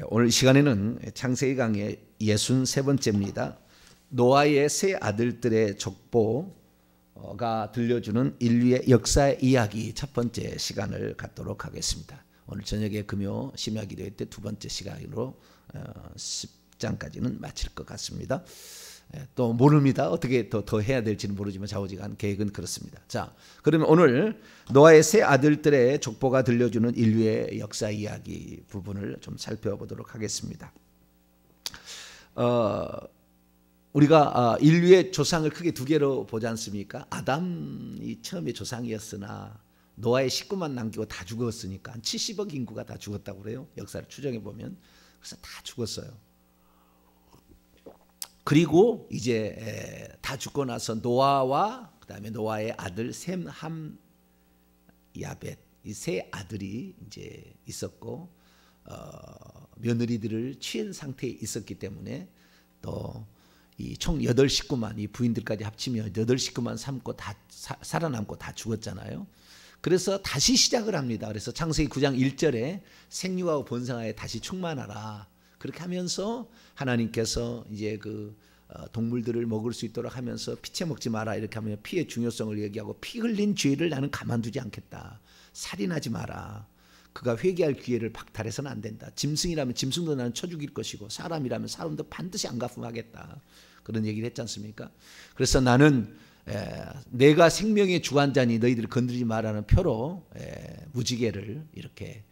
오늘 시간에는 창세기 강의 63번째입니다. 노아의 세 아들들의 족보가 들려주는 인류의 역사의 이야기 첫 번째 시간을 갖도록 하겠습니다. 오늘 저녁에 금요 심야기도회 때 두 번째 시간으로 10장까지는 마칠 것 같습니다. 또 모릅니다. 어떻게 더 해야 될지는 모르지만 좌우지간 계획은 그렇습니다. 자, 그러면 오늘 노아의 세 아들들의 족보가 들려주는 인류의 역사 이야기 부분을 좀 살펴보도록 하겠습니다. 우리가 인류의 조상을 크게 두 개로 보지 않습니까? 아담이 처음에 조상이었으나 노아의 식구만 남기고 다 죽었으니까 한 70억 인구가 다 죽었다고 그래요. 역사를 추정해 보면. 그래서 다 죽었어요. 그리고 이제 다 죽고 나서 노아와 그다음에 노아의 아들 셈, 함, 야벳 이 세 아들이 이제 있었고 며느리들을 취한 상태에 있었기 때문에 또 이 총 8식구만 이 부인들까지 합치면 8식구만 삼고 다 살아남고 다 죽었잖아요. 그래서 다시 시작을 합니다. 그래서 창세기 9장 1절에 생육하고 번성하여 다시 충만하라. 그렇게 하면서 하나님께서 이제 동물들을 먹을 수 있도록 하면서 피채 먹지 마라 이렇게 하면 피의 중요성을 얘기하고 피 흘린 죄를 나는 가만두지 않겠다. 살인하지 마라. 그가 회개할 기회를 박탈해서는 안 된다. 짐승이라면 짐승도 나는 쳐 죽일 것이고 사람이라면 사람도 반드시 안 갚음하겠다. 그런 얘기를 했지 않습니까? 그래서 나는 내가 생명의 주관자니 너희들을 건드리지 마라는 표로 무지개를 이렇게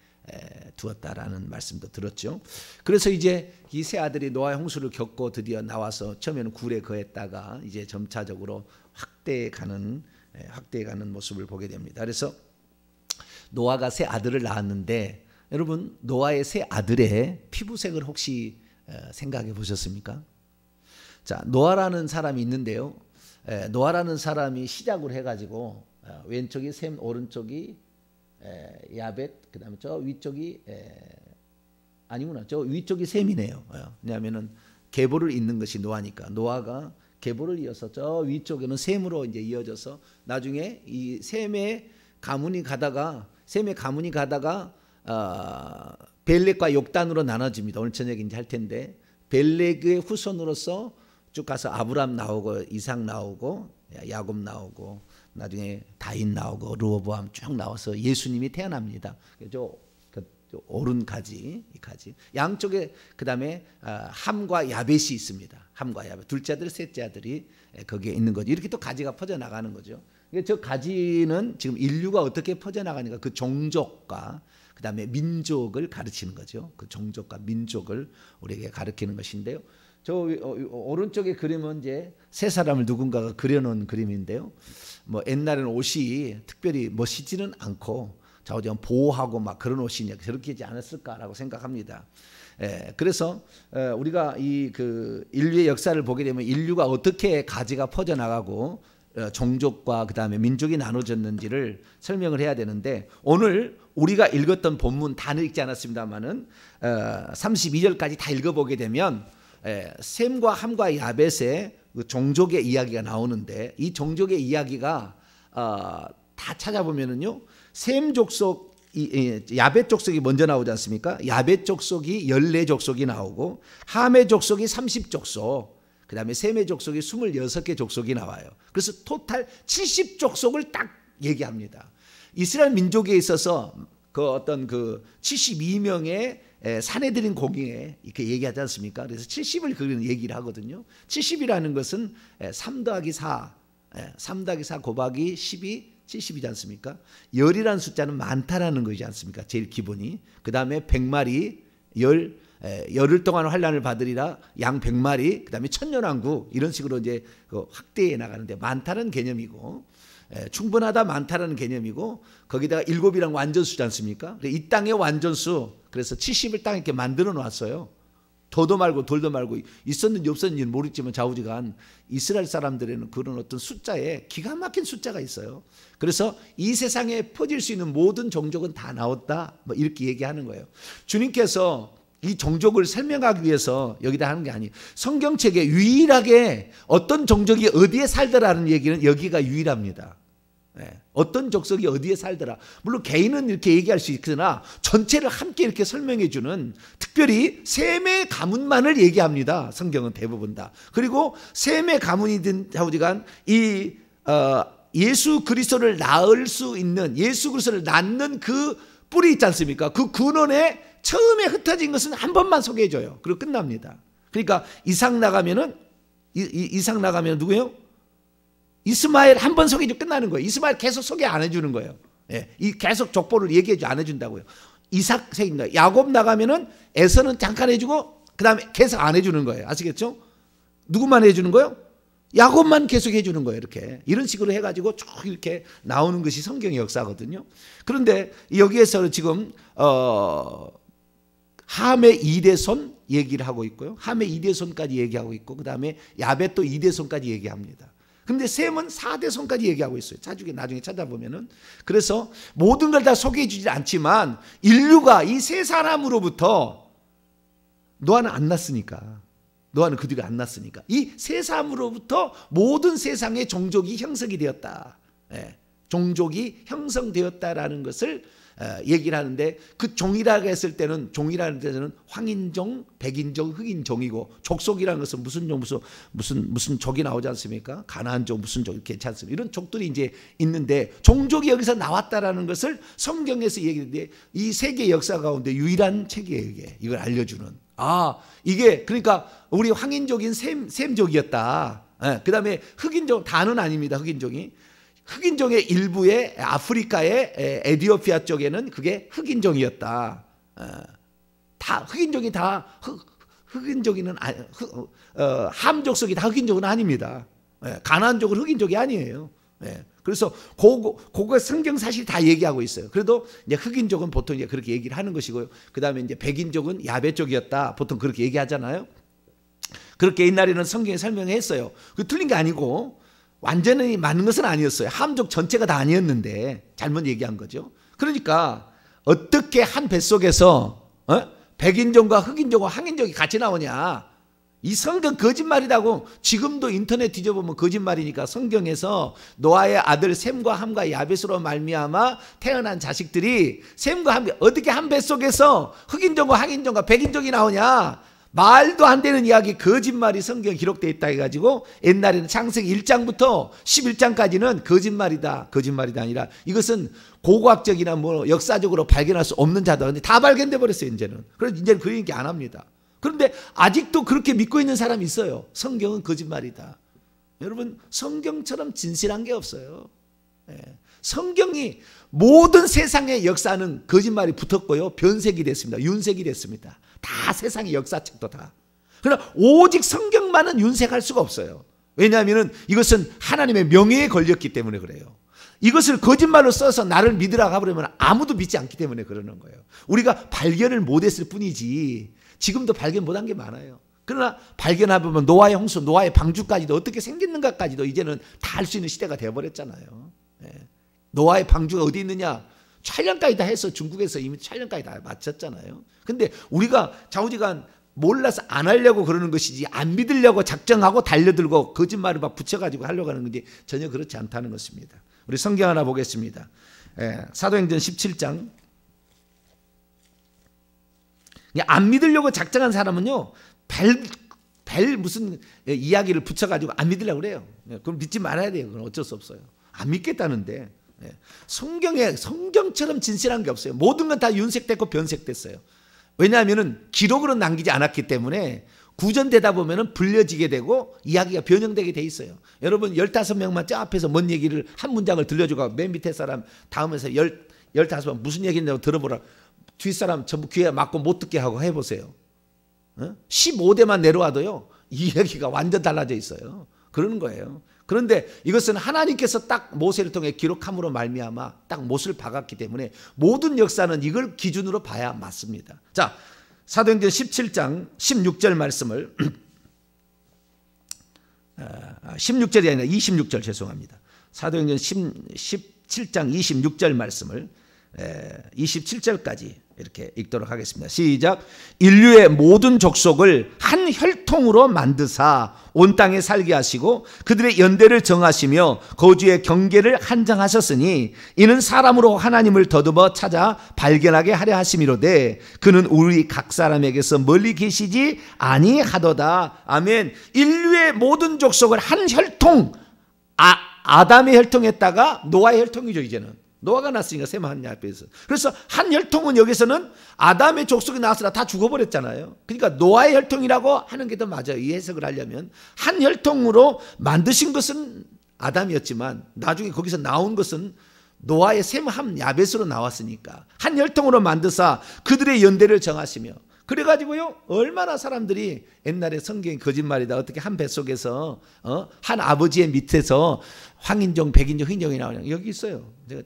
두었다라는 말씀도 들었죠. 그래서 이제 이 세 아들이 노아의 홍수를 겪고 드디어 나와서 처음에는 굴에 거했다가 이제 점차적으로 확대해가는 모습을 보게 됩니다. 그래서 노아가 세 아들을 낳았는데 여러분 노아의 세 아들의 피부색을 혹시 생각해 보셨습니까? 자, 노아라는 사람이 있는데요. 노아라는 사람이 시작을 해가지고 왼쪽이 셈, 오른쪽이 야벳, 그다음에 저 위쪽이 아니구나. 저 위쪽이 셈이네요. 왜냐하면은 계보를 잇는 것이 노아니까 노아가 계보를 이어서 저 위쪽에는 셈으로 이제 이어져서 나중에 이 셈의 가문이 가다가 벨렉과 욕단으로 나눠집니다. 오늘 저녁에 이제 할 텐데 벨렉의 후손으로서 쭉 가서 아브람 나오고 이삭 나오고 야곱 나오고 나중에 다윗 나오고 르호보암 쭉 나와서 예수님이 태어납니다. 저 오른 가지 이 가지 양쪽에 그다음에 함과 야벳이 있습니다. 함과 야벳 둘째 아들 셋째 아들이 거기에 있는 거죠. 이렇게 또 가지가 퍼져 나가는 거죠. 저 가지는 지금 인류가 어떻게 퍼져 나가니까 그 종족과 그다음에 민족을 가르치는 거죠. 그 종족과 민족을 우리에게 가르치는 것인데요. 저 오른쪽에 그림은 이제 세 사람을 누군가가 그려놓은 그림인데요. 뭐 옛날에는 옷이 특별히 멋있지는 않고 좌우지간 보호하고 막 그런 옷이 저렇게 하지 않았을까라고 생각합니다. 그래서 우리가 인류의 역사를 보게 되면 인류가 어떻게 가지가 퍼져 나가고 종족과 그다음에 민족이 나눠졌는지를 설명을 해야 되는데 오늘 우리가 읽었던 본문 다 읽지 않았습니다만은 32절까지 다 읽어보게 되면 셈과 함과 야벳의 종족의 이야기가 나오는데 이 종족의 이야기가 다 찾아보면은요 셈 족속 야벳 족속이 먼저 나오지 않습니까? 야벳 족속이 14족속이 나오고 함의 족속이 30족속 그 다음에 셈의 족속이 26개 족속이 나와요. 그래서 토탈 70족속을 딱 얘기합니다. 이스라엘 민족에 있어서 그 어떤 72명의 사내들인 공의에 이렇게 얘기하지 않습니까? 그래서 70을 그리는 얘기를 하거든요. 70이라는 것은 3 더하기 4, 3 더하기 4 곱하기 10이 70이지 않습니까? 열이라는 숫자는 많다라는 거지 않습니까? 제일 기본이. 그 다음에 100마리, 열흘 동안 환란을 받으리라 양 100마리, 그 다음에 천년왕국 이런 식으로 이제 확대해 나가는데 많다는 개념이고 충분하다 많다라는 개념이고 거기다가 7이랑 완전수지 않습니까? 이 땅의 완전수 그래서 70을 땅에 이렇게 만들어 놨어요. 더도 말고 돌도 말고 있었는지 없었는지는 모르겠지만 좌우지간 이스라엘 사람들에는 그런 어떤 숫자에 기가 막힌 숫자가 있어요. 그래서 이 세상에 퍼질 수 있는 모든 종족은 다 나왔다 뭐 이렇게 얘기하는 거예요. 주님께서 이 종족을 설명하기 위해서 여기다 하는 게 아니에요. 성경책에 유일하게 어떤 종족이 어디에 살더라는 얘기는 여기가 유일합니다. 어떤 족속이 어디에 살더라. 물론 개인은 이렇게 얘기할 수 있으나 전체를 함께 이렇게 설명해 주는, 특별히 셈의 가문만을 얘기합니다. 성경은 대부분 다. 그리고 셈의 가문이든 자우지간 이 예수 그리스도를 낳을 수 있는, 예수 그리스도를 낳는 그 뿌리 있지 않습니까? 그 근원에 처음에 흩어진 것은 한 번만 소개해 줘요. 그리고 끝납니다. 그러니까 이삭 나가면은 누구예요? 이스마엘 한 번 소개해 주고 끝나는 거예요. 이스마엘 계속 소개 안 해주는 거예요. 이 계속 족보를 얘기해 안 해준다고요. 이삭 생긴다. 야곱 나가면은 에서는 잠깐 해주고 그 다음에 계속 안 해주는 거예요. 아시겠죠? 누구만 해주는 거예요? 야곱만 계속 해주는 거예요. 이렇게 이런 식으로 해가지고 쭉 이렇게 나오는 것이 성경의 역사거든요. 그런데 여기에서 지금 함의 2대손 얘기를 하고 있고요. 함의 2대손까지 얘기하고 있고, 그 다음에 야벳 또 2대손까지 얘기합니다. 근데 셈은 4대손까지 얘기하고 있어요. 나중에 찾아보면은. 그래서 모든 걸 다 소개해 주지 않지만 인류가 이 세 사람으로부터, 노아는 안 났으니까, 노아는 그들이 안 났으니까 이 세 사람으로부터 모든 세상의 종족이 형성이 되었다. 종족이 형성되었다라는 것을 얘기를 하는데, 그 종이라고 했을 때는, 종이라는 데는 황인종, 백인종, 흑인종이고, 족속이라는 것은 무슨 종, 무슨 족이 나오지 않습니까? 가나안족, 무슨 족, 이렇게 괜지 않습니까? 이런 족들이 이제 있는데, 종족이 여기서 나왔다라는 것을 성경에서 얘기하는데, 이 세계 역사 가운데 유일한 책이에요. 이걸 알려주는. 이게 그러니까 우리 황인족인 셈족이었다. 그 다음에 흑인족, 다는 아닙니다. 흑인종의 일부의 아프리카의 에디오피아 쪽에는 그게 흑인종이었다. 다 흑인종이 다 흑인족이는 함족속이 다 흑인족은 아닙니다. 가나안족은 흑인족이 아니에요. 그래서 그거 성경 사실 다 얘기하고 있어요. 그래도 이제 흑인족은 보통 이제 그렇게 얘기를 하는 것이고요. 그 다음에 이제 백인족은 야베 쪽이었다. 보통 그렇게 얘기하잖아요. 그렇게 옛날에는 성경에 설명했어요. 그 틀린 게 아니고, 완전히 맞는 것은 아니었어요. 함족 전체가 다 아니었는데 잘못 얘기한 거죠. 그러니까 어떻게 한 뱃속에서 백인종과 흑인종과 황인종이 같이 나오냐. 이 성경 거짓말이라고. 지금도 인터넷 뒤져보면 거짓말이니까. 성경에서 노아의 아들 셈과 함과 야벳으로 말미암아 태어난 자식들이, 셈과 함, 어떻게 한 뱃속에서 흑인종과 황인종과 백인종이 나오냐. 말도 안 되는 이야기, 거짓말이 성경에 기록되어 있다 해가지고, 옛날에는 창세기 1장부터 11장까지는 거짓말이다 아니라 이것은 고고학적이나 뭐 역사적으로 발견할 수 없는 자다. 근데 다 발견돼 버렸어요. 이제는. 그래서 이제는 그런 얘기 안 합니다. 그런데 아직도 그렇게 믿고 있는 사람이 있어요. 성경은 거짓말이다. 여러분, 성경처럼 진실한 게 없어요. 성경이 모든 세상의 역사는 거짓말이 붙었고요, 변색이 됐습니다. 윤색이 됐습니다. 다 세상의 역사책도 다. 그러나 오직 성경만은 윤색할 수가 없어요. 왜냐하면 이것은 하나님의 명예에 걸렸기 때문에 그래요. 이것을 거짓말로 써서 나를 믿으라고 하면 아무도 믿지 않기 때문에 그러는 거예요. 우리가 발견을 못했을 뿐이지 지금도 발견 못한 게 많아요. 그러나 발견해보면 노아의 홍수, 노아의 방주까지도 어떻게 생겼는가까지도 이제는 다 알 수 있는 시대가 되어버렸잖아요. 노아의 방주가 어디 있느냐, 촬영까지 다 해서 중국에서 이미 촬영까지 다 마쳤잖아요. 근데 우리가 좌우지간 몰라서 안 하려고 그러는 것이지, 안 믿으려고 작정하고 달려들고 거짓말을 막 붙여가지고 하려고 하는 건지 전혀 그렇지 않다는 것입니다. 우리 성경 하나 보겠습니다. 사도행전 17장. 안 믿으려고 작정한 사람은요, 별 무슨 이야기를 붙여가지고 안 믿으려고 그래요. 그럼 믿지 말아야 돼요. 그건 어쩔 수 없어요. 안 믿겠다는데. 성경처럼 진실한 게 없어요. 모든 건 다 윤색됐고 변색됐어요. 왜냐하면 기록으로 남기지 않았기 때문에 구전되다 보면 불려지게 되고 이야기가 변형되게 돼 있어요. 여러분 15명만 저 앞에서 뭔 얘기를 한 문장을 들려주고 맨 밑에 사람 다음에서 15명 무슨 얘기냐고 들어보라. 뒷사람 전부 귀에 막고 못 듣게 하고 해보세요. 15대만 내려와도요, 이 얘기가 완전 달라져 있어요. 그러는 거예요. 그런데 이것은 하나님께서 딱 모세를 통해 기록함으로 말미암아 딱 못을 박았기 때문에 모든 역사는 이걸 기준으로 봐야 맞습니다. 자, 사도행전 17장 16절 말씀을 16절이 아니라 26절 죄송합니다. 사도행전 17장 26절 말씀을 27절까지 이렇게 읽도록 하겠습니다. 시작. 인류의 모든 족속을 한 혈통으로 만드사 온 땅에 살게 하시고 그들의 연대를 정하시며 거주의 경계를 한정하셨으니 이는 사람으로 하나님을 더듬어 찾아 발견하게 하려 하심이로되 그는 우리 각 사람에게서 멀리 계시지 아니하도다. 아멘. 인류의 모든 족속을 한 혈통, 아담의 혈통에다가 노아의 혈통이죠. 이제는 노아가 났으니까 셈 한 야벳에서. 그래서 한 혈통은 여기서는 아담의 족속이 나왔으나 다 죽어버렸잖아요. 그러니까 노아의 혈통이라고 하는 게 더 맞아요. 이 해석을 하려면 한 혈통으로 만드신 것은 아담이었지만 나중에 거기서 나온 것은 노아의 셈함 야벳으로 나왔으니까 한 혈통으로 만드사 그들의 연대를 정하시며, 그래가지고요 얼마나 사람들이 옛날에 성경이 거짓말이다 어떻게 한 뱃속에서 한 아버지의 밑에서 황인종, 백인종, 흑인종이 나오냐, 여기 있어요. 제가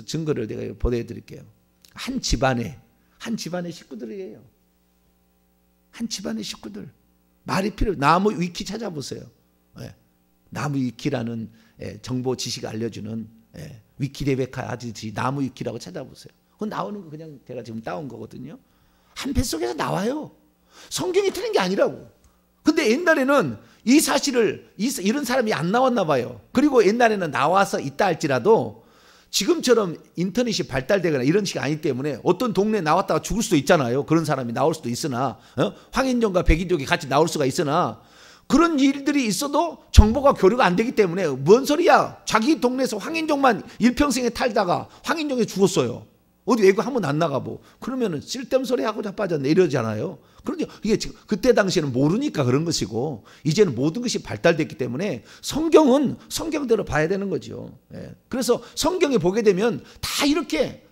증거를 내가 보내드릴게요. 한 집안의 식구들이에요. 한 집안의 식구들. 말이 필요. 나무 위키 찾아보세요. 예. 나무 위키라는 정보 지식 알려주는 위키레베카 아저씨 나무 위키라고 찾아보세요. 그거 나오는 거 그냥 제가 지금 따온 거거든요. 한 뱃속에서 나와요. 성경이 틀린 게 아니라고. 근데 옛날에는 이 사실을 이런 사람이 안 나왔나 봐요. 그리고 옛날에는 나와서 있다 할지라도 지금처럼 인터넷이 발달되거나 이런 식이 아니기 때문에 어떤 동네에 나왔다가 죽을 수도 있잖아요. 그런 사람이 나올 수도 있으나 황인종과 백인종이 같이 나올 수가 있으나 그런 일들이 있어도 정보가 교류가 안 되기 때문에 뭔 소리야. 자기 동네에서 황인종만 일평생에 탈다가 황인종이 죽었어요. 어디 외국 한 번 안 나가고 그러면은 쓸데없는 소리 하고 자빠졌네 이러잖아요. 그런데 이게 지금 그때 당시에는 모르니까 그런 것이고 이제는 모든 것이 발달됐기 때문에 성경은 성경대로 봐야 되는 거죠. 그래서 성경에 보게 되면 다 이렇게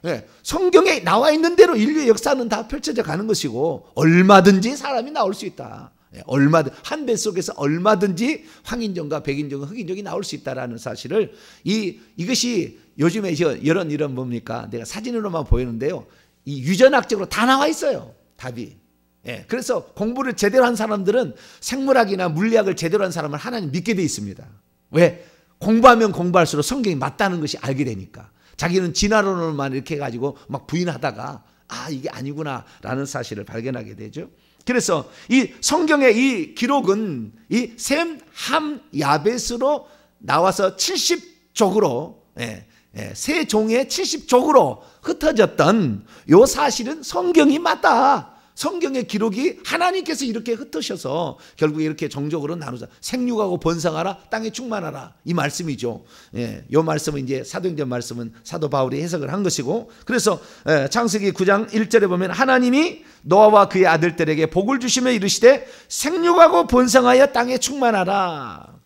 성경에 나와 있는 대로 인류의 역사는 다 펼쳐져 가는 것이고 얼마든지 사람이 나올 수 있다. 얼마든 한 뱃속에서 얼마든지 황인종과 백인종, 흑인종이 나올 수 있다라는 사실을 이것이 요즘에 이런 뭡니까? 내가 사진으로만 보이는데요. 이 유전학적으로 다 나와 있어요. 답이. 그래서 공부를 제대로 한 사람들은 생물학이나 물리학을 제대로 한 사람은 하나님 믿게 돼 있습니다. 왜? 공부하면 공부할수록 성경이 맞다는 것이 알게 되니까. 자기는 진화론으로만 이렇게 해가지고 막 부인하다가 이게 아니구나라는 사실을 발견하게 되죠. 그래서 이 성경의 이 기록은 이 셈, 함, 야벳으로 나와서 70족으로 세 종의 70족으로 흩어졌던 이 사실은 성경이 맞다. 성경의 기록이 하나님께서 이렇게 흩으셔서 결국에 이렇게 종족으로 나누자. 생육하고 번성하라, 땅에 충만하라. 이 말씀이죠. 이 말씀은 이제 사도행전 말씀은 사도 바울이 해석을 한 것이고, 그래서 창세기 9장 1절에 보면 하나님이 노아와 그의 아들들에게 복을 주시며 이르시되 생육하고 번성하여 땅에 충만하라.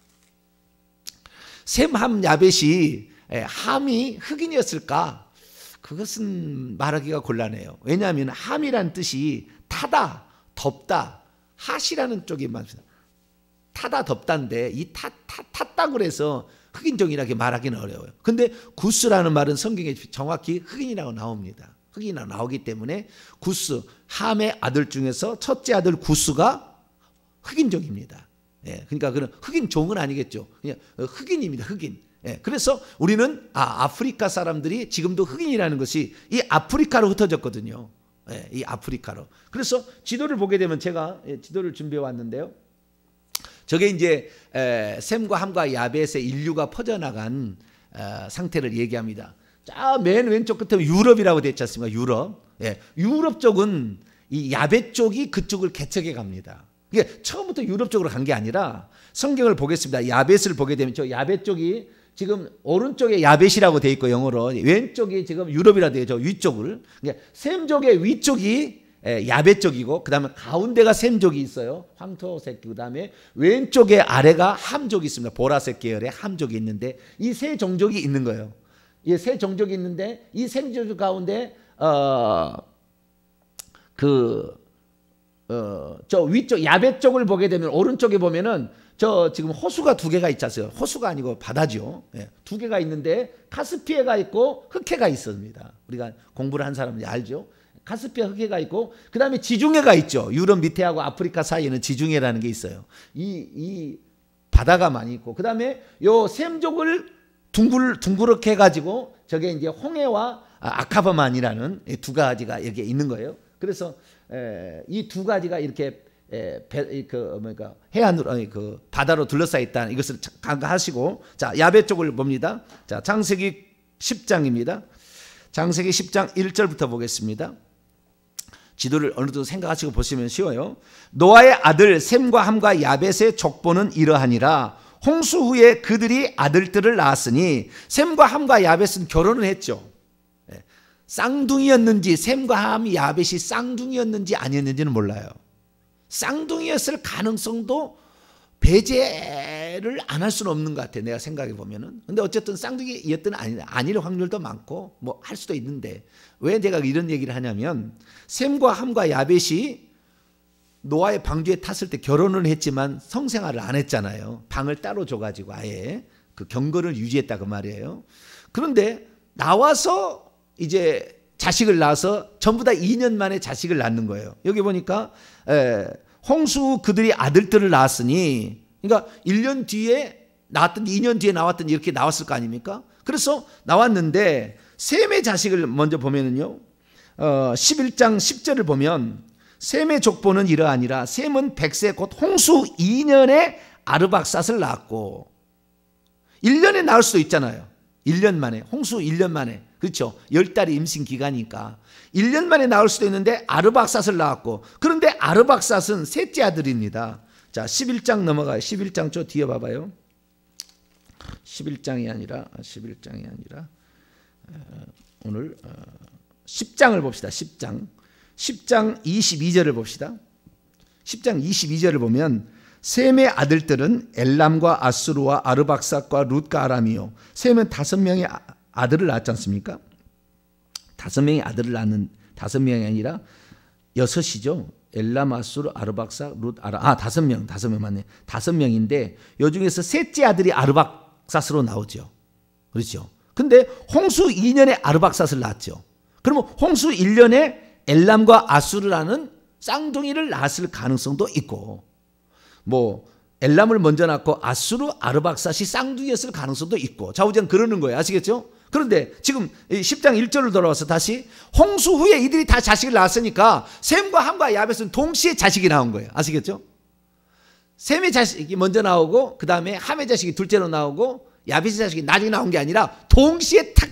셈, 함, 야벳이 함이 흑인이었을까? 그것은 말하기가 곤란해요. 왜냐하면 함이란 뜻이 타다, 덥다, 핫이라는 쪽이 많습니다. 타다, 덥다인데 이 탔다고 해서 흑인종이라고 말하기는 어려워요. 근데 구스라는 말은 성경에 정확히 흑인이라고 나옵니다. 흑인이라고 나오기 때문에 구스, 함의 아들 중에서 첫째 아들 구스가 흑인종입니다. 그러니까 그는 흑인종은 아니겠죠. 그냥 흑인입니다. 흑인. 그래서 우리는 아프리카 사람들이 지금도 흑인이라는 것이 이 아프리카로 흩어졌거든요. 이 아프리카로. 그래서 지도를 보게 되면 제가 지도를 준비해 왔는데요. 저게 이제 셈과 함과 야벳의 인류가 퍼져나간 상태를 얘기합니다. 자, 맨 왼쪽 끝에 유럽이라고 되어 있지 않습니까? 유럽. 유럽 쪽은 이 야벳 쪽이 그쪽을 개척해 갑니다. 이게 처음부터 유럽 쪽으로 간 게 아니라 성경을 보겠습니다. 야벳을 보게 되면 저 야벳 쪽이 지금 오른쪽에 야벳이라고 되어 있고 영어로 왼쪽이 지금 유럽이라고 되어 있죠. 위쪽을. 그러니까 셈족의 위쪽이 야벳 쪽이고 그다음에 가운데가 셈족이 있어요. 황토색. 그다음에 왼쪽에 아래가 함족이 있습니다. 보라색 계열의 함족이 있는데 이 세 종족이 있는 거예요. 이 세 종족이 있는데 이 셈족 가운데 저 위쪽 야벳 쪽을 보게 되면 오른쪽에 보면은 저 지금 호수가 두 개가 있지 않습니까? 호수가 아니고 바다죠. 두 개가 있는데 카스피해가 있고 흑해가 있습니다. 우리가 공부를 한 사람들이 알죠. 카스피해 흑해가 있고 그 다음에 지중해가 있죠. 유럽 밑에하고 아프리카 사이에는 지중해라는 게 있어요. 이 바다가 많이 있고 그 다음에 요 셈족을 둥그렇게 해가지고 저게 이제 홍해와 아카바만이라는 두 가지가 여기에 있는 거예요. 그래서 이 두 가지가 이렇게 해안으로 그 바다로 둘러싸여 있다 이것을 간과하시고, 자 야베 쪽을 봅니다. 자 창세기 10장입니다. 창세기 10장 1절부터 보겠습니다. 지도를 어느 정도 생각하시고 보시면 쉬워요. 노아의 아들 셈과 함과 야벳의 족보는 이러하니라. 홍수 후에 그들이 아들들을 낳았으니 셈과 함과 야벳은 결혼을 했죠. 쌍둥이였는지 셈과 함 야벳이 쌍둥이였는지 아니었는지는 몰라요. 쌍둥이였을 가능성도 배제를 안 할 수는 없는 것 같아요. 내가 생각해 보면은. 근데 어쨌든 쌍둥이였든 아닐 확률도 많고 뭐 할 수도 있는데, 왜 내가 이런 얘기를 하냐면 셈과 함과 야벳이 노아의 방주에 탔을 때 결혼을 했지만 성생활을 안 했잖아요. 방을 따로 줘가지고 아예 그 경건을 유지했다 그 말이에요. 그런데 나와서 이제 자식을 낳아서 전부 다 2년 만에 자식을 낳는 거예요. 여기 보니까 홍수 그들이 아들들을 낳았으니, 그러니까 1년 뒤에 낳았던 2년 뒤에 나왔던 이렇게 나왔을 거 아닙니까? 그래서 나왔는데 셈의 자식을 먼저 보면은요, 11장 10절을 보면 셈의 족보는 이러하니라. 셈은 100세 곧 홍수 2년에 아르박삿을 낳았고, 1년에 낳을 수도 있잖아요. 1년 만에, 홍수 1년 만에, 그렇죠? 10달이 임신 기간이니까 1년 만에 낳을 수도 있는데 아르박삿을 낳았고, 그런데 아르박삿은 셋째 아들입니다. 자 11장 넘어가요. 11장 저 뒤에 봐봐요. 11장이 아니라 오늘 10장을 봅시다. 10장 22절을 봅시다. 10장 22절을 보면 셈의 아들들은 엘람과 아수르와 아르박삿과 룻과 아람이요. 셈은 5명의 아들을 낳았지 않습니까? 5명의 아들을 낳는, 5명이 아니라 6이죠. 엘람, 아수르, 아르박삿, 룻, 아람. 5명 맞네. 5명인데 요 중에서 셋째 아들이 아르박삿으로 나오죠. 그렇죠. 근데 홍수 2년에 아르박삿을 낳았죠. 그러면 홍수 1년에 엘람과 아수르라는 쌍둥이를 낳았을 가능성도 있고, 뭐 엘람을 먼저 낳고 아수르, 아르박삿이 쌍둥이였을 가능성도 있고, 좌우전 그러는 거예요. 아시겠죠? 그런데 지금 10장 1절로 돌아와서 다시 홍수 후에 이들이 다 자식을 낳았으니까 셈과 함과 야벳은 동시에 자식이 나온 거예요. 아시겠죠? 셈의 자식이 먼저 나오고 그 다음에 함의 자식이 둘째로 나오고 야벳의 자식이 나중에 나온 게 아니라 동시에 탁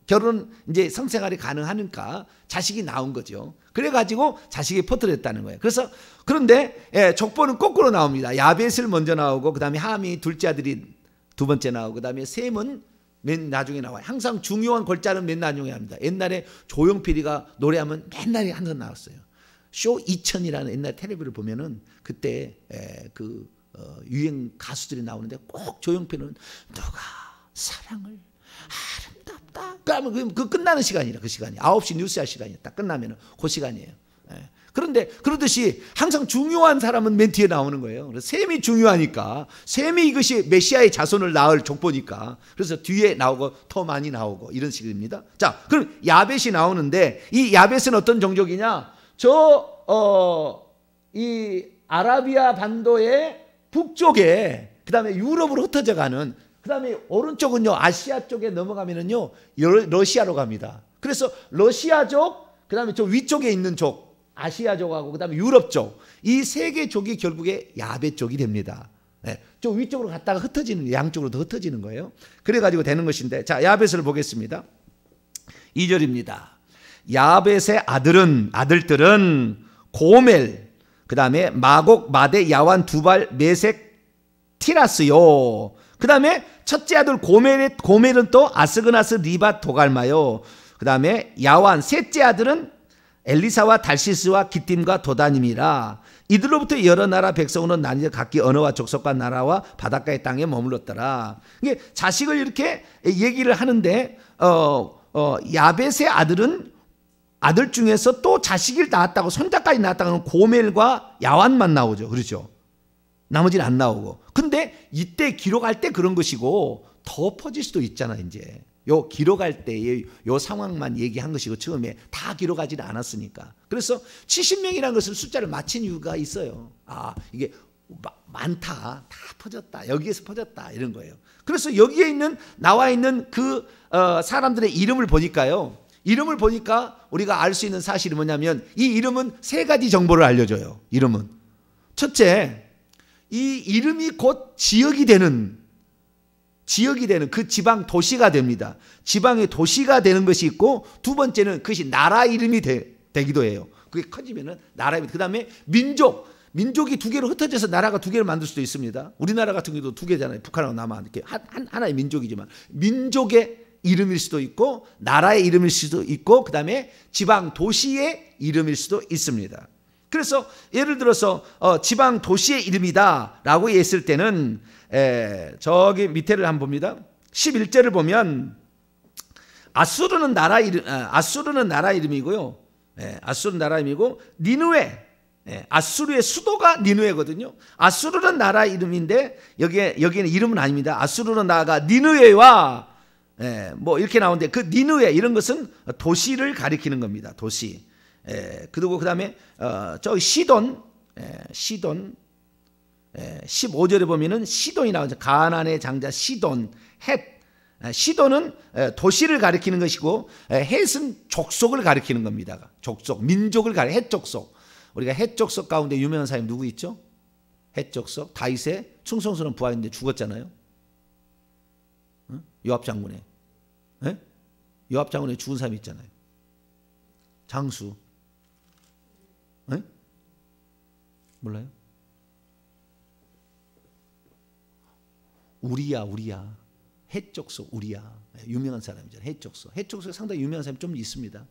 결혼 이제 성생활이 가능하니까 자식이 나온 거죠. 그래가지고 자식이 퍼뜨렸다는 거예요. 그래서 그런데 족보는 거꾸로 나옵니다. 야벳을 먼저 나오고 그 다음에 함이 둘째 아들이 두 번째 나오고 그 다음에 셈은 맨 나중에 나와요. 항상 중요한 골자는 맨 나중에 합니다. 옛날에 조용필이가 노래하면 맨날 항상 나왔어요. 쇼 2000이라는 옛날 텔레비를 보면은 그때 유행 가수들이 나오는데 꼭 조용필은 누가 사랑을 아름답다 그러면 그 끝나는 시간이라, 그 시간이 9시 뉴스 할 시간이에요. 딱 끝나면은 그 시간이에요. 그런데 그러듯이 항상 중요한 사람은 맨 뒤에 나오는 거예요. 그래서 셈이 중요하니까, 셈이 이것이 메시아의 자손을 낳을 족보니까 그래서 뒤에 나오고 더 많이 나오고 이런 식입니다. 자, 그럼 야벳이 나오는데 이 야벳은 어떤 종족이냐? 이 아라비아 반도의 북쪽에, 그 다음에 유럽으로 흩어져 가는, 그 다음에 오른쪽은요 아시아 쪽에 넘어가면은요 러시아로 갑니다. 그래서 러시아족, 그 다음에 저 위쪽에 있는 족 아시아족하고 그 다음에 유럽족, 이 세 개 족이 결국에 야벳족이 됩니다. 저 위쪽으로 갔다가 흩어지는, 양쪽으로 더 흩어지는 거예요. 그래가지고 되는 것인데, 자 야벳을 보겠습니다. 2절입니다. 야벳의 아들들은 고멜, 그 다음에 마곡, 마대, 야완, 두발, 메색, 티라스요. 그 다음에 첫째 아들 고멜은 또 아스그나스, 리바, 도갈마요. 그 다음에 야완, 셋째 아들은 엘리사와 달시스와 기띔과 도다님이라. 이들로부터 여러 나라 백성으로 나뉘어 각기 언어와 족속과 나라와 바닷가의 땅에 머물렀더라. 이게 자식을 이렇게 얘기를 하는데 야벳의 아들 중에서 또 자식을 낳았다고, 손자까지 낳았다고는 고멜과 야완만 나오죠. 그렇죠? 나머지는 안 나오고. 근데 이때 기록할 때 그런 것이고 더 퍼질 수도 있잖아. 이제 요 기록할 때 요 상황만 얘기한 것이고 처음에 다 기록하지는 않았으니까. 그래서 70명이라는 것을 숫자를 맞힌 이유가 있어요. 이게 많다, 다 퍼졌다, 여기에서 퍼졌다 이런 거예요. 그래서 여기에 있는 나와 있는 그 사람들의 이름을 보니까요, 이름을 보니까 우리가 알 수 있는 사실이 뭐냐면 이 이름은 세 가지 정보를 알려줘요. 이름은 첫째, 이 이름이 곧 지역이 되는 그 지방 도시가 됩니다. 지방의 도시가 되는 것이 있고, 두 번째는 그것이 나라 이름이 되기도 해요. 그게 커지면은 나라 이름. 그 다음에 민족이 두 개로 흩어져서 나라가 두 개를 만들 수도 있습니다. 우리나라 같은 경우도 두 개잖아요. 북한하고 남한 이렇게 하나의 민족이지만 민족의 이름일 수도 있고 나라의 이름일 수도 있고 그 다음에 지방 도시의 이름일 수도 있습니다. 그래서 예를 들어서 지방 도시의 이름이다라고 했을 때는 저기 밑에를 한번 봅니다. 11절을 보면 아수르는 나라 이름이고요. 아수르는 나라 이름이고 니느웨, 아수르의 수도가 니느웨거든요. 아수르는 나라 이름인데 여기는 이름은 아닙니다. 아수르는 나라가 니느웨와 뭐 이렇게 나오는데 그 니느웨 이런 것은 도시를 가리키는 겁니다. 도시. 그리고 그 다음에 저 시돈 15절에 보면은 시돈이 나오죠. 가나안의 장자 시돈, 헷. 시돈은 도시를 가리키는 것이고 헷은 족속을 가리키는 겁니다. 족속, 민족을 헷 족속. 우리가 헷 족속 가운데 유명한 사람이 누구 있죠? 헷 족속. 다윗의 충성스러운 부하인데 죽었잖아요. 요압 장군의. 요압 장군에 죽은 사람이 있잖아요. 장수. 몰라요? 우리야. 헷 족속 우리야. 유명한 사람이잖아요. 헷 족속. 헷 족속에 상당히 유명한 사람이 좀 있습니다.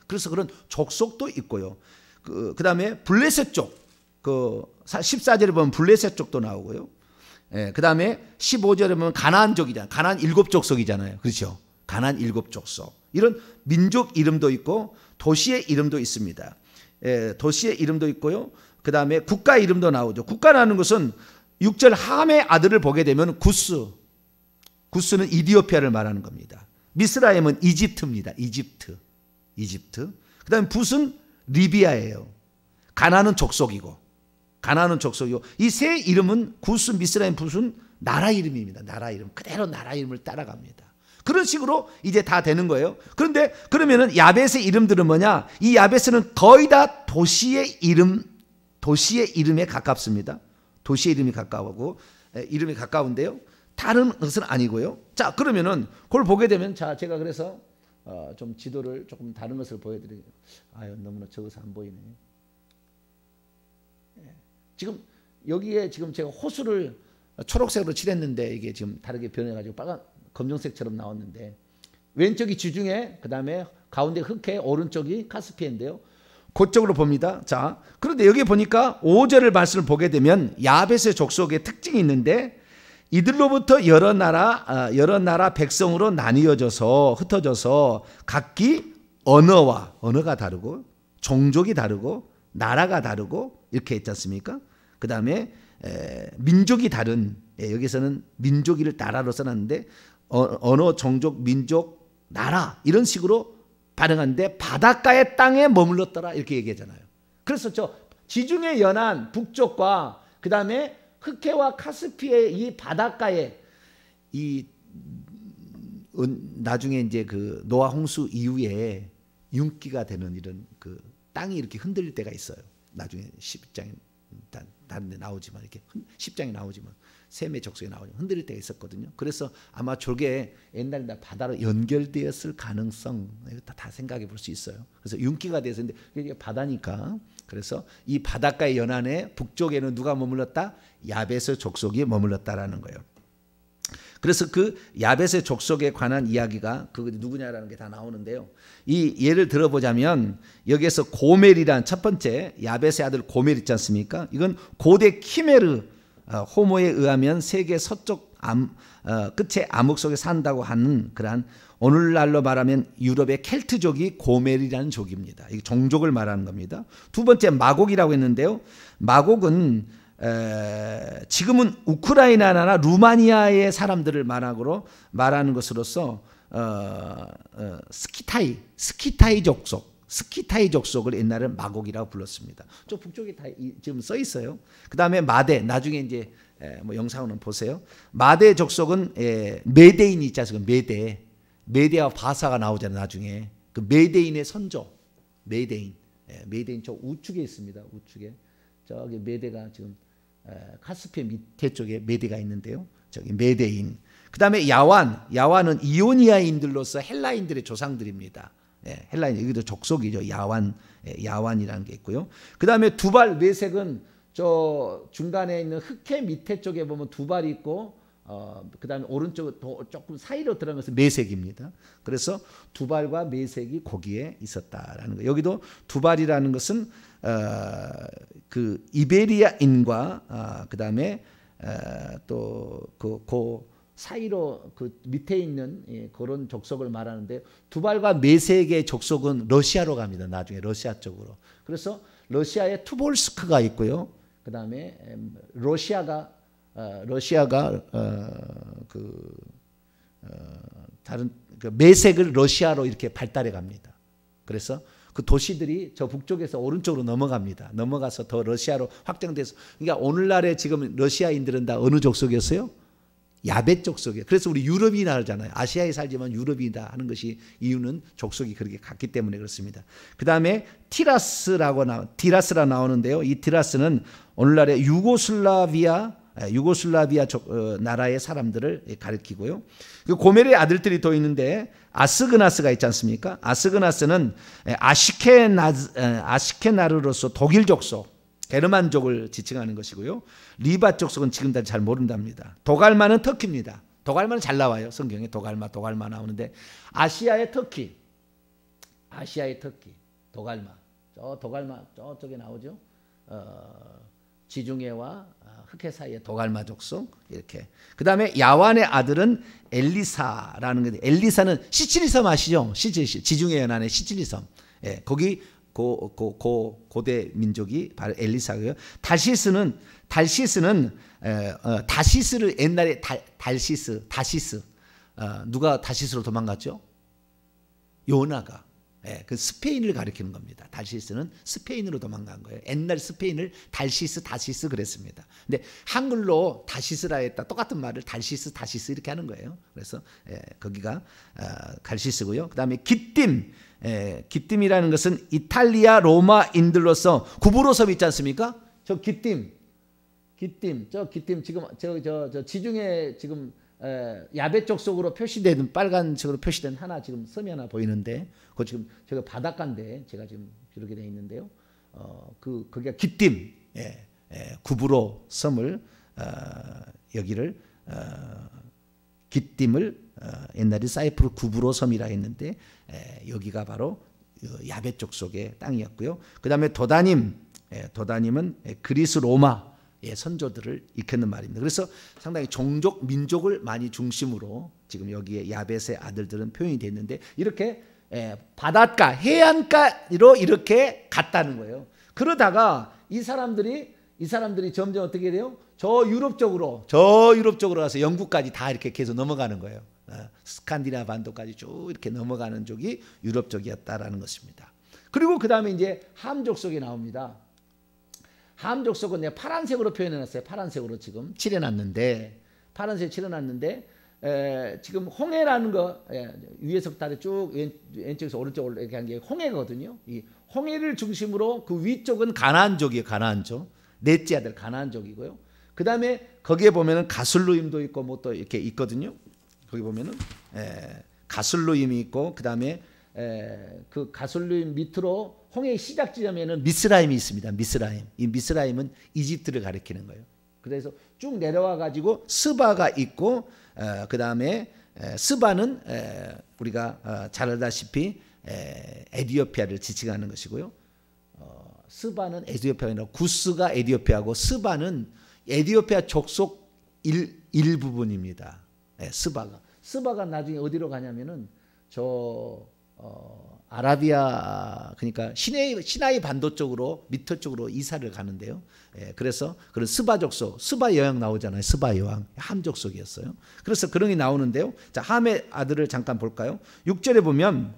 그래서 그런 족속도 있고요. 그 다음에 블레셋 족. 14절에 보면 블레셋 족도 나오고요. 그 다음에 15절에 보면 가나안족이잖아요. 가나안 7족속이잖아요. 그렇죠? 가나안 7족속. 이런 민족 이름도 있고 도시의 이름도 있습니다. 도시의 이름도 있고요. 그 다음에 국가 이름도 나오죠. 국가라는 것은 6절 함의 아들을 보게 되면 구스는 이디오피아를 말하는 겁니다. 미스라임은 이집트입니다. 이집트. 그 다음에 붓은 리비아예요. 가나안은 족속이고 이 세 이름은 구스, 미스라임, 붓은 나라 이름입니다. 나라 이름. 그대로 나라 이름을 따라갑니다. 그런 식으로 이제 다 되는 거예요. 그런데 그러면은 야벳의 이름들은 뭐냐? 이 야벳은 거의 다 도시의 이름에 가깝습니다. 도시의 이름이 가까우고 이름이 가까운데요. 다른 것은 아니고요. 자, 그러면은 그걸 보게 되면 자, 제가 그래서 좀 지도를 조금 다른 것을 보여드리요. 아유, 너무나 적어서 안 보이네. 지금 여기에 지금 제가 호수를 초록색으로 칠했는데 이게 지금 다르게 변해가지고 검정색처럼 나왔는데 왼쪽이 지중해, 그 다음에 가운데 흑해, 오른쪽이 카스피해인데요. 그쪽으로 봅니다. 자, 그런데 여기 보니까 5절을 말씀을 보게 되면 야벳의 족속의 특징이 있는데 이들로부터 여러 나라 백성으로 나뉘어져서 흩어져서 각기 언어가 다르고 종족이 다르고 나라가 다르고 이렇게 있지 않습니까? 그 다음에 민족이 다른, 여기서는 민족이를 나라로 써놨는데 언어, 종족, 민족, 나라 이런 식으로 발행하는데 바닷가의 땅에 머물렀더라 이렇게 얘기하잖아요. 그래서 저 지중해 연안 북쪽과 그 다음에 흑해와 카스피의 이 바닷가에 이 나중에 이제 그 노아 홍수 이후에 윤기가 되는 이런 그 땅이 이렇게 흔들릴 때가 있어요. 나중에 10장에 다른 데 나오지만 이렇게 10장에 나오지만 셈의 족속에 나오지만 흔들릴 때가 있었거든요. 그래서 아마 저게 옛날에 바다로 연결되었을 가능성 다 생각해 볼 수 있어요. 그래서 윤기가 돼서 근데 이게 바다니까 그래서 이 바닷가의 연안에 북쪽에는 누가 머물렀다? 야벳의 족속이 머물렀다라는 거예요. 그래서 그 야벳의 족속에 관한 이야기가 그 누구냐라는 게 다 나오는데요. 이 예를 들어보자면 여기에서 고멜이란 첫 번째 야벳의 아들 고멜 있지 않습니까? 이건 고대 키메르 호모에 의하면 세계 서쪽 끝에 암흑 속에 산다고 하는 그러한 오늘날로 말하면 유럽의 켈트족이 고멜이라는 족입니다. 이 종족을 말하는 겁니다. 두 번째 마곡이라고 했는데요. 마곡은 지금은 우크라이나나 루마니아의 사람들을 말하는 것으로서 스키타이 족속을 옛날에 마곡이라고 불렀습니다. 저 북쪽에 다 지금 써 있어요. 그 다음에 마대, 나중에 이제 뭐 영상으로 보세요. 마대 족속은 메데인이 있지 않습니까? 메데와 바사가 나오잖아요. 나중에 그 메데인의 선조, 메데인, 메데인 저 우측에 있습니다. 우측에 저기 메데가 지금 카스피해 밑에 쪽에 메데가 있는데요. 저기 메데인. 그 다음에 야완은 이오니아인들로서 헬라인들의 조상들입니다. 헬라인 여기도 족속이죠. 야완이라는 게 있고요. 그 다음에 두발, 메색은 저 중간에 있는 흑해 밑에 쪽에 보면 두발이 있고 그 다음에 오른쪽 조금 사이로 들어가면서 메색입니다. 그래서 두발과 메색이 거기에 있었다라는 거. 여기도 두발이라는 것은 그 이베리아인과 그 다음에 또 그 사이로 그 밑에 있는 그런 족속을 말하는데 두발과 메색의 족속은 러시아로 갑니다. 나중에 러시아 쪽으로. 그래서 러시아에 투볼스크가 있고요. 그 다음에 러시아가 다른 그 메색을 러시아로 이렇게 발달해 갑니다. 그래서 그 도시들이 저 북쪽에서 오른쪽으로 넘어갑니다. 넘어가서 더 러시아로 확장돼서 그러니까 오늘날의 지금 러시아인들은 다 어느 족속이었어요? 야베 족속이에요. 그래서 우리 유럽이나 하잖아요. 아시아에 살지만 유럽이다 하는 것이 이유는 족속이 그렇게 같기 때문에 그렇습니다. 그 다음에 디라스라 나오는데요. 이 디라스는 오늘날의 유고슬라비아 나라의 사람들을 가리키고요. 고멜의 아들들이 더 있는데 아스그나스가 있지 않습니까? 아스그나스는 아시케나르로서 독일 족속, 게르만족을 지칭하는 것이고요. 리바 족속은 지금까지 잘 모른답니다. 도갈마는 터키입니다. 도갈마는 잘 나와요. 성경에 도갈마 나오는데 아시아의 터키, 도갈마. 도갈마 저쪽에 나오죠. 지중해와 흑해 사이의 도갈마 족속 이렇게. 그 다음에 야완의 아들은 엘리사라는 건데 엘리사는 시칠리섬 아시죠? 지중해 연안의 시칠리섬. 거기 고대 민족이 바로 엘리사고요. 다시스를 옛날에 다시스 누가 다시스로 도망갔죠? 요나가. 그 스페인을 가리키는 겁니다. 달시스는 스페인으로 도망간 거예요. 옛날 스페인을 다시스 그랬습니다. 근데 한글로 다시스라 했다. 똑같은 말을 다시스 이렇게 하는 거예요. 그래서 거기가 갈시스고요. 그 다음에 기띔이라는 것은 이탈리아 로마인들로서 구브로섬 있지 않습니까? 저 기띔 지금 저 지중해 지금 야베 족속으로 표시된 빨간색으로 표시된 하나 지금 섬이 하나 보이는데 그 지금 제가 바닷가인데 제가 지금 이렇게 되어 있는데요. 거기가 기띔, 구브로 섬을 여기를 기띔을 옛날에 사이프루 구브로 섬이라 했는데 여기가 바로 야베 족속의 땅이었고요. 그 다음에 도다님은 그리스 로마 선조들을 일컫는 말입니다. 그래서 상당히 종족, 민족을 많이 중심으로 지금 여기에 야벳의 아들들은 표현이 됐는데 이렇게 바닷가, 해안가로 이렇게 갔다는 거예요. 그러다가 이 사람들이 점점 어떻게 돼요? 저 유럽 쪽으로 가서 영국까지 다 이렇게 계속 넘어가는 거예요. 스칸디나 반도까지 쭉 이렇게 넘어가는 쪽이 유럽 쪽이었다라는 것입니다. 그리고 그 다음에 이제 함 족속이 나옵니다. 함 족속은 내가 파란색으로 표현해놨어요. 파란색으로 지금 칠해놨는데 지금 홍해라는 거 위에서부터 아래 쭉 왼쪽에서 오른쪽으로 이렇게 한 게 홍해거든요. 이 홍해를 중심으로 그 위쪽은 가나안족이에요. 가나안족. 넷째 아들 가나안족이고요. 그 다음에 거기에 보면은 가슬루임도 있고 뭐 또 이렇게 있거든요. 거기 보면은 가슬루임이 있고 그 다음에 그 가슬루임 밑으로 홍해의 시작 지점에는 미스라임이 있습니다. 이 미스라임은 이집트를 가리키는 거예요. 그래서 쭉 내려와 가지고 스바가 있고 그 다음에 스바는 우리가 잘 알다시피 에디오피아를 지칭하는 것이고요. 스바는 에디오피아가 아니라 구스가 에디오피아고 스바는 에디오피아 족속 일부분입니다. 스바가 나중에 어디로 가냐면은 아라비아 그러니까 시나이 반도 쪽으로 밑에 쪽으로 이사를 가는데요. 그래서 그런 스바 족속, 스바 여왕 나오잖아요. 스바 여왕 함 족속이었어요. 그래서 그런 게 나오는데요. 자, 함의 아들을 잠깐 볼까요? 6절에 보면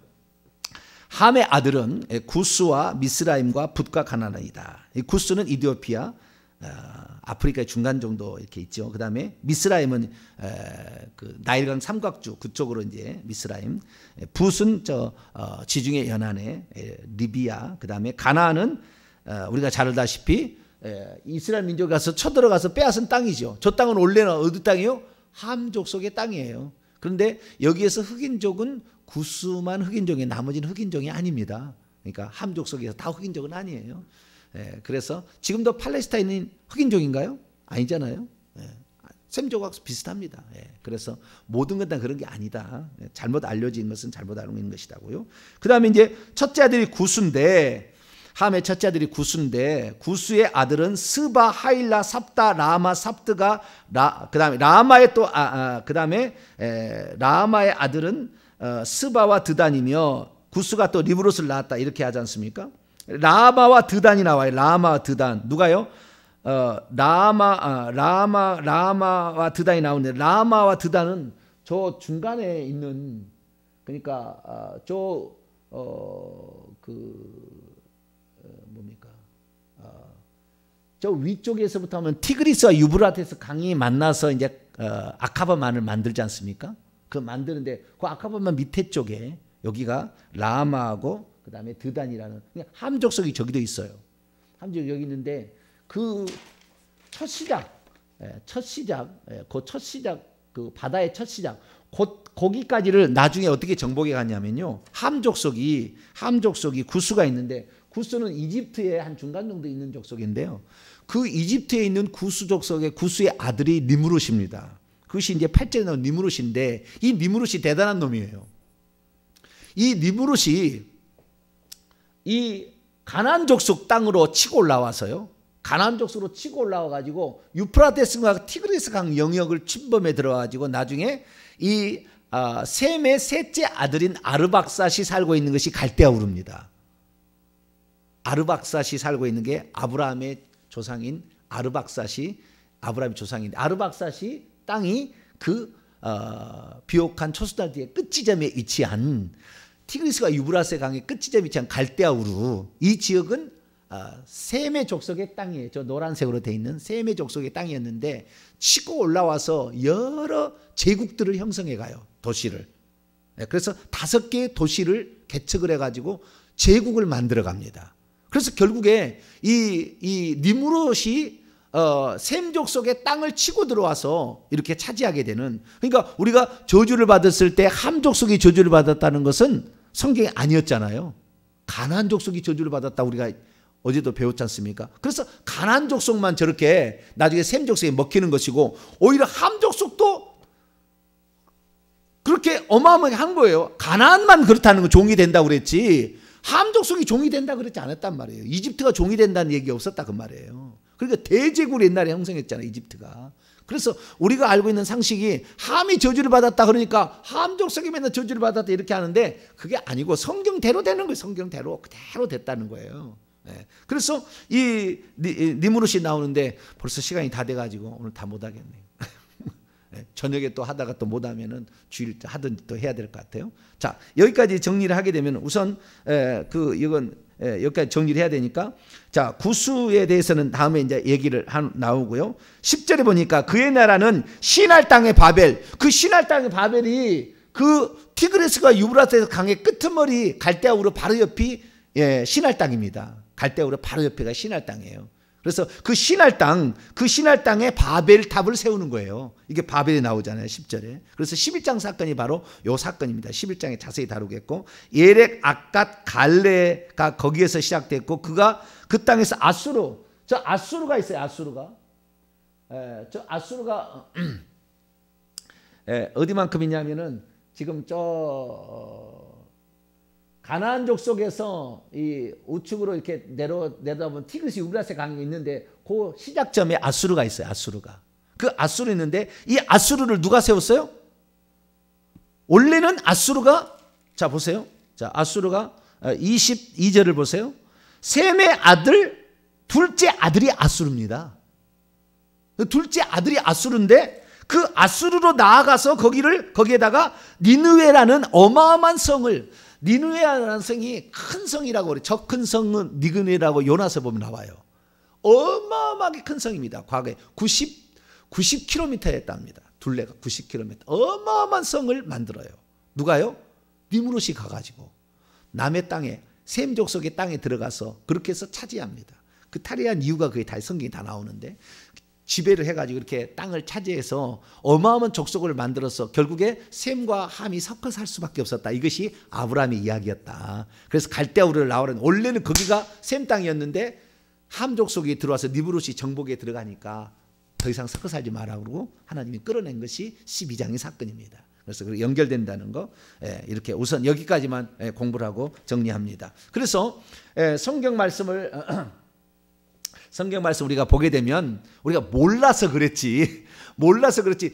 함의 아들은 구스와 미스라임과 붓과 가나안이다. 이 구스는 이디오피아, 아프리카의 중간 정도 이렇게 있죠. 그 다음에 미스라임은 그 나일강 삼각주 그쪽으로 이제 미스라임, 붓은 지중해 연안에 리비아, 그 다음에 가나안은 우리가 잘 알다시피 이스라엘 민족이 가서 쳐들어가서 빼앗은 땅이죠. 저 땅은 원래는 어디 땅이요? 함 족속의 땅이에요. 그런데 여기에서 흑인족은 구스만 흑인족이, 나머지는 흑인족이 아닙니다. 그러니까 함 족속에서 다 흑인족은 아니에요. 그래서 지금도 팔레스타인은 흑인족인가요? 아니잖아요. 셈족하고 비슷합니다. 그래서 모든 건 다 그런 게 아니다. 잘못 알려진 것은 잘못 알고 있는 것이다고요. 그 다음에 이제 첫째 아들이 구스인데, 함의 첫째 아들이 구스인데, 구스의 아들은 스바, 하일라, 삽다, 라마, 삽드가, 그 다음에 라마의 또, 그 다음에 라마의 아들은 스바와 드단이며, 구스가 또 리브롯을 낳았다. 이렇게 하지 않습니까? 라마와 드단이 나와요. 라마와 드단. 누가요? 라마와 드단이 나오는데, 라마와 드단은 저 중간에 있는, 그러니까 뭡니까? 저 위쪽에서부터 하면 티그리스와 유브라테스 강이 만나서 이제 아카바만을 만들지 않습니까? 그 만드는데 그 아카바만 밑에 쪽에 여기가 라마하고 그 다음에 드단이라는 함 족속이 저기도 있어요. 함 족속이 여기 있는데 그 첫 시작, 그 바다의 첫 시작, 거기까지를 나중에 어떻게 정복해 갔냐면요. 함 족속이 구스가 있는데, 구스는 이집트의 한 중간 정도 있는 족속인데요. 그 이집트에 있는 구스 족속의 구스의 아들이 니무롯입니다. 그것이 이제 8절에 나온 니무롯인데, 이 니무롯이 대단한 놈이에요. 이 니무롯이 이 가나안 족속 땅으로 치고 올라와서요. 가나안 족속으로 치고 올라와 가지고 유프라테스강 티그리스 강 영역을 침범해 들어와 가지고 나중에 이 셈의 셋째 아들인 아르박삿이 살고 있는 것이 갈대아 우르입니다. 아르박삿이 살고 있는 게 아브라함의 조상인 아르박삿이 아브라함의 조상인데, 아르박삿이 땅이 그 비옥한 초수달디의 끝지점에 위치한 티그리스가 유브라세 강의 끝지점에 위치한 갈대아 우르, 이 지역은 셈의 족속의 땅이에요. 저 노란색으로 되어 있는 셈의 족속의 땅이었는데 치고 올라와서 여러 제국들을 형성해 가요. 도시를. 그래서 5개의 도시를 개척을 해가지고 제국을 만들어 갑니다. 그래서 결국에 이 니무롯이 셈 족속의 땅을 치고 들어와서 이렇게 차지하게 되는, 그러니까 우리가 저주를 받았을 때 함 족속이 저주를 받았다는 것은 성경이 아니었잖아요. 가나안 족속이 저주를 받았다 우리가 어제도 배웠지 않습니까? 그래서 가나안 족속만 저렇게 나중에 셈 족속에 먹히는 것이고, 오히려 함 족속도 그렇게 어마어마하게 한 거예요. 가나안만 그렇다는 건 종이 된다고 그랬지, 함 족속이 종이 된다 그랬지 않았단 말이에요. 이집트가 종이 된다는 얘기 없었다 그 말이에요. 그러니까 대제국을 옛날에 형성했잖아요, 이집트가. 그래서 우리가 알고 있는 상식이 함이 저주를 받았다 그러니까 함 족속이 맨날 저주를 받았다 이렇게 하는데, 그게 아니고 성경대로 되는 거예요. 성경대로 그대로 됐다는 거예요. 그래서 이 니무롯이 나오는데 벌써 시간이 다 돼가지고 오늘 다 못하겠네요. 저녁에 또 하다가 또 못하면은 주일 하든지 또 해야 될 것 같아요. 자, 여기까지 정리를 하게 되면 우선 이건 여기까지 정리를 해야 되니까, 자, 구스에 대해서는 다음에 이제 얘기를 나오고요. 10절에 보니까 그의 나라는 시날 땅의 바벨, 그 시날 땅의 바벨이 그 티그리스가 유브라테스 강의 끄트머리 갈대아 우르 바로 옆이 시날 땅입니다. 갈대아 우르 바로 옆에가 시날 땅이에요. 그래서 그 시날 땅에 바벨탑을 세우는 거예요. 이게 바벨이 나오잖아요, 10절에. 그래서 11장 사건이 바로 요 사건입니다. 11장에 자세히 다루겠고, 예렉, 악갓, 갈레가 거기에서 시작됐고, 그가 그 땅에서 저 아수르가 있어요. 저 아수르가 어디만큼 있냐면은 지금 가나안 족속에서 이 우측으로 이렇게 내려다보면 티그리스 유브라세 강이 있는데 그 시작점에 아수르가 있어요. 그 아수르 있는데, 이 아수르를 누가 세웠어요? 원래는 아수르가, 자 보세요. 자, 아수르가 22절을 보세요. 셈의 아들 둘째 아들이 아수르입니다. 둘째 아들이 아수르인데, 그 아수르로 나아가서 거기에다가 니느웨라는 어마어마한 성을, 니느웨라는 성이 큰 성이라고 그래요. 저 큰 성은 니느웨라고 요나서 보면 나와요. 어마어마하게 큰 성입니다. 과거에 90km였답니다. 둘레가 90km. 어마어마한 성을 만들어요. 누가요? 니무롯이 가가지고 남의 땅에 셈 족속의 땅에 들어가서 그렇게 해서 차지합니다. 그 탈의한 이유가 거의 다 성경이 다 나오는데 지배를 해가지고 이렇게 땅을 차지해서 어마어마한 족속을 만들어서 결국에 셈과 함이 섞어 살 수밖에 없었다. 이것이 아브라함의 이야기였다. 그래서 갈대아우르를 나오라는, 원래는 거기가 셈 땅이었는데 함 족속이 들어와서 니브롯이 정복에 들어가니까 더 이상 섞어 살지 마라 그러고 하나님이 끌어낸 것이 12장의 사건입니다. 그래서 연결된다는 거, 이렇게 우선 여기까지만 공부를 하고 정리합니다. 그래서 성경 말씀을 우리가 보게 되면 우리가 몰라서 그랬지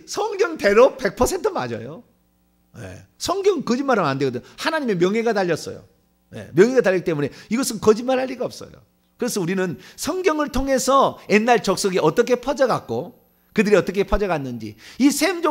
성경대로 100% 맞아요. 성경 거짓말하면 안 되거든. 하나님의 명예가 달렸어요. 명예가 달렸기 때문에 이것은 거짓말할 리가 없어요. 그래서 우리는 성경을 통해서 옛날 족속이 어떻게 퍼져갔고 그들이 어떻게 퍼져갔는지, 이 셈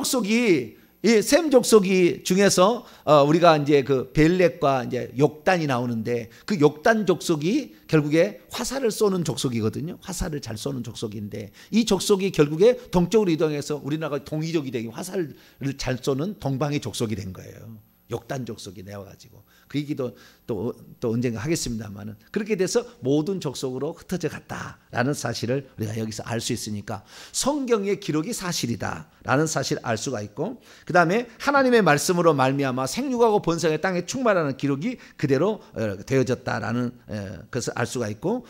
족속이 중에서 우리가 이제 그 벨렉과 이제 욕단이 나오는데, 그 욕단 족속이 결국에 화살을 쏘는 족속이거든요. 화살을 잘 쏘는 족속인데, 이 족속이 결국에 동쪽으로 이동해서 우리나라가 동이족이 되기, 화살을 잘 쏘는 동방의 족속이 된 거예요. 욕단 족속이 내와가지고 그 얘기도 또 언젠가 하겠습니다만은, 그렇게 돼서 모든 족속으로 흩어져 갔다라는 사실을 우리가 여기서 알 수 있으니까 성경의 기록이 사실이다라는 사실을 알 수가 있고, 그 다음에 하나님의 말씀으로 말미암아 생육하고 번성의 땅에 충만하는 기록이 그대로 되어졌다라는 것을 알 수가 있고,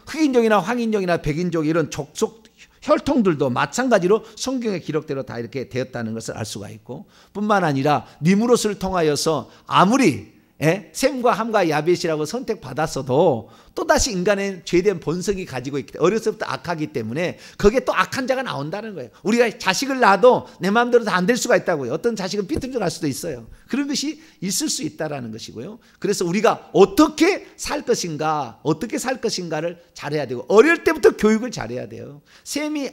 흑인족이나 황인족이나 백인족 이런 족속 혈통들도 마찬가지로 성경의 기록대로 다 이렇게 되었다는 것을 알 수가 있고, 뿐만 아니라 니무롯을 통하여서 아무리 셈과 함과 야벳이라고 선택받았어도 또다시 인간의 죄된 본성이 가지고 있기 때문에, 어려서부터 악하기 때문에 거기에 또 악한 자가 나온다는 거예요. 우리가 자식을 낳아도 내 마음대로 다 안 될 수가 있다고요. 어떤 자식은 삐뚤어져 갈 수도 있어요. 그런 것이 있을 수 있다는 것이고요. 그래서 우리가 어떻게 살 것인가를 잘해야 되고, 어릴 때부터 교육을 잘해야 돼요. 셈이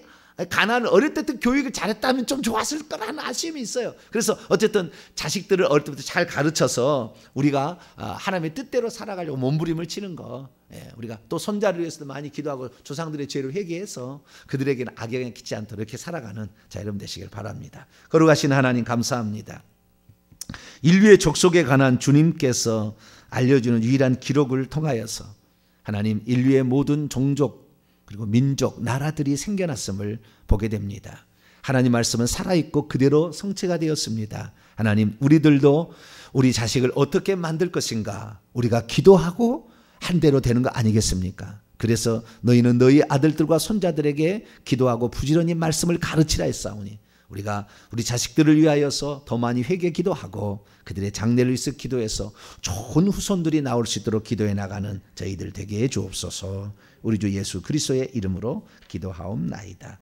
가나안을 어릴 때부터 교육을 잘했다면 좀 좋았을 거라는 아쉬움이 있어요. 그래서 어쨌든 자식들을 어릴 때부터 잘 가르쳐서 우리가 하나님의 뜻대로 살아가려고 몸부림을 치는 거, 우리가 또 손자를 위해서도 많이 기도하고 조상들의 죄를 회개해서 그들에게는 악영향 끼치지 않도록 이렇게 살아가는 자 여러분 되시길 바랍니다. 거룩하신 하나님 감사합니다. 인류의 족속에 관한 주님께서 알려주는 유일한 기록을 통하여서 하나님, 인류의 모든 종족 그리고 민족, 나라들이 생겨났음을 보게 됩니다. 하나님 말씀은 살아있고 그대로 성취가 되었습니다. 하나님, 우리들도 우리 자식을 어떻게 만들 것인가 우리가 기도하고 한 대로 되는 거 아니겠습니까? 그래서 너희는 너희 아들들과 손자들에게 기도하고 부지런히 말씀을 가르치라 했사오니, 우리가 우리 자식들을 위하여서 더 많이 회개 기도하고 그들의 장래를 위해서 기도해서 좋은 후손들이 나올 수 있도록 기도해 나가는 저희들 되게 해 주옵소서. 우리 주 예수 그리스도의 이름으로 기도하옵나이다.